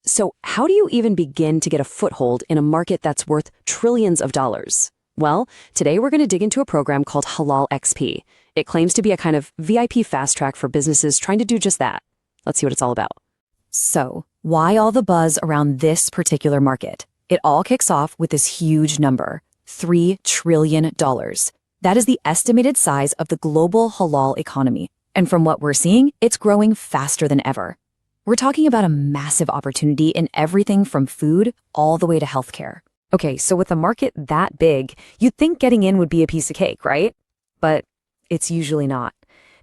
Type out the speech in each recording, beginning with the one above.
So how do you even begin to get a foothold in a market that's worth trillions of dollars? Well, today we're going to dig into a program called Halal XP. It claims to be a kind of VIP fast track for businesses trying to do just that. Let's see what it's all about. So, why all the buzz around this particular market? It all kicks off with this huge number, $3 trillion. That is the estimated size of the global halal economy. And from what we're seeing, it's growing faster than ever. We're talking about a massive opportunity in everything from food all the way to healthcare. Okay, so with a market that big, you'd think getting in would be a piece of cake, right? But it's usually not.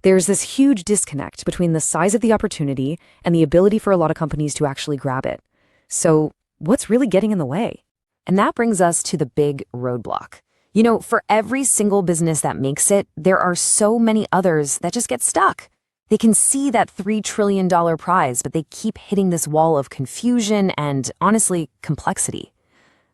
There's this huge disconnect between the size of the opportunity and the ability for a lot of companies to actually grab it. So what's really getting in the way? And that brings us to the big roadblock. You know, for every single business that makes it, there are so many others that just get stuck. They can see that $3 trillion prize, but they keep hitting this wall of confusion and, honestly, complexity.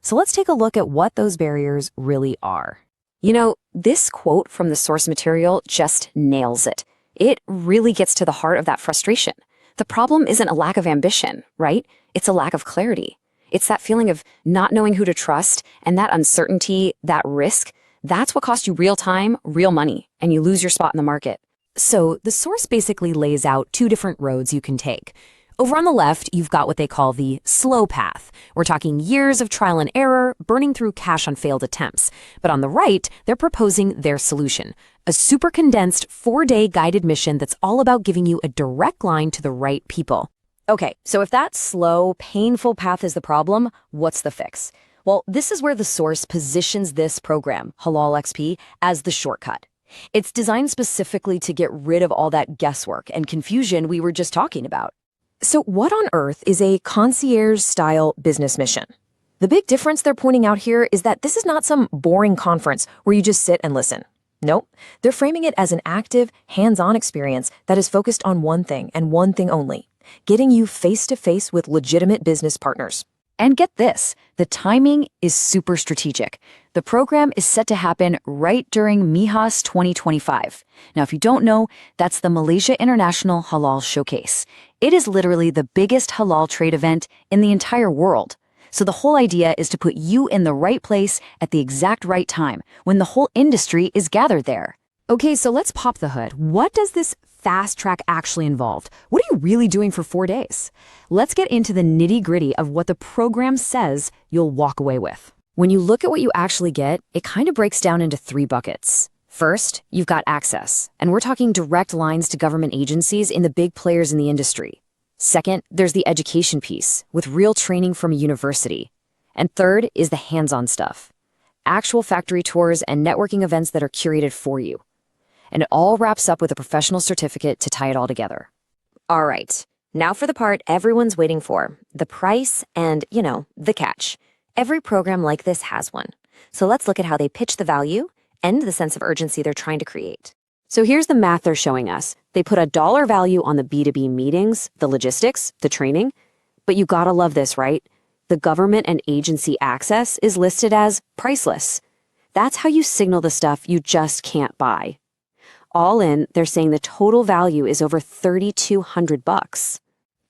So let's take a look at what those barriers really are. You know, this quote from the source material just nails it. It really gets to the heart of that frustration. The problem isn't a lack of ambition, right? It's a lack of clarity. It's that feeling of not knowing who to trust, and that uncertainty, that risk, that's what costs you real time, real money, and you lose your spot in the market. So the source basically lays out two different roads you can take. Over on the left, you've got what they call the slow path. We're talking years of trial and error, burning through cash on failed attempts. But on the right, they're proposing their solution, a super condensed 4-day guided mission that's all about giving you a direct line to the right people. Okay, so if that slow, painful path is the problem, what's the fix? Well, this is where the source positions this program, Halal XP, as the shortcut. It's designed specifically to get rid of all that guesswork and confusion we were just talking about. So what on earth is a concierge-style business mission? The big difference they're pointing out here is that this is not some boring conference where you just sit and listen. Nope, they're framing it as an active, hands-on experience that is focused on one thing and one thing only, getting you face-to-face with legitimate business partners. And get this, the timing is super strategic. The program is set to happen right during MIHAS 2025. Now, if you don't know, that's the Malaysia International Halal Showcase. It is literally the biggest halal trade event in the entire world. So the whole idea is to put you in the right place at the exact right time, when the whole industry is gathered there. Okay, so let's pop the hood. What does this fast track actually involve? What are you really doing for 4 days? Let's get into the nitty-gritty of what the program says you'll walk away with. When you look at what you actually get, it kind of breaks down into 3 buckets. First, you've got access, and we're talking direct lines to government agencies in the big players in the industry. Second, there's the education piece, with real training from a university. And third is the hands-on stuff. Actual factory tours and networking events that are curated for you. And it all wraps up with a professional certificate to tie it all together. All right, now for the part everyone's waiting for, the price and, the catch. Every program like this has one. So let's look at how they pitch the value and the sense of urgency they're trying to create. So here's the math they're showing us. They put a dollar value on the B2B meetings, the logistics, the training. But you gotta love this, right? The government and agency access is listed as priceless. That's how you signal the stuff you just can't buy. All in, they're saying the total value is over $3,200.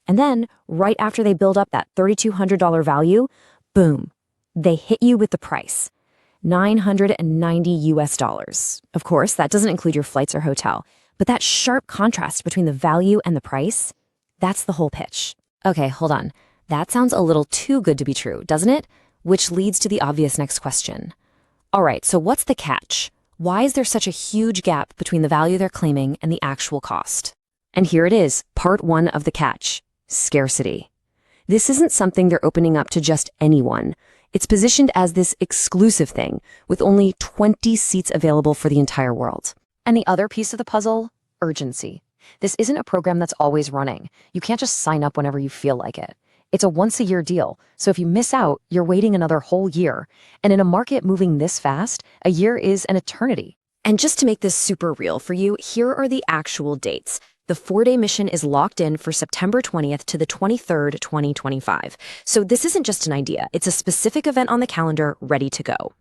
And then, right after they build up that $3,200 value, boom, they hit you with the price, $990. Of course, that doesn't include your flights or hotel, but that sharp contrast between the value and the price, that's the whole pitch. Okay, hold on. That sounds a little too good to be true, doesn't it? Which leads to the obvious next question. All right, so what's the catch? Why is there such a huge gap between the value they're claiming and the actual cost? And here it is, part 1 of the catch, scarcity. This isn't something they're opening up to just anyone. It's positioned as this exclusive thing, with only 20 seats available for the entire world. And the other piece of the puzzle, urgency. This isn't a program that's always running. You can't just sign up whenever you feel like it. It's a once-a-year deal, so if you miss out, you're waiting another whole year. And in a market moving this fast, a year is an eternity. And just to make this super real for you, here are the actual dates. The 4-day mission is locked in for September 20th to the 23rd, 2025. So this isn't just an idea, it's a specific event on the calendar ready to go.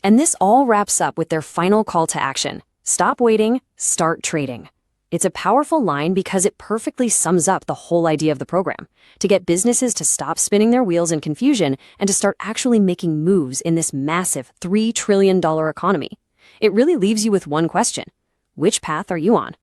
And this all wraps up with their final call to action. Stop waiting, start trading. It's a powerful line because it perfectly sums up the whole idea of the program, to get businesses to stop spinning their wheels in confusion and to start actually making moves in this massive $3 trillion economy. It really leaves you with one question. Which path are you on?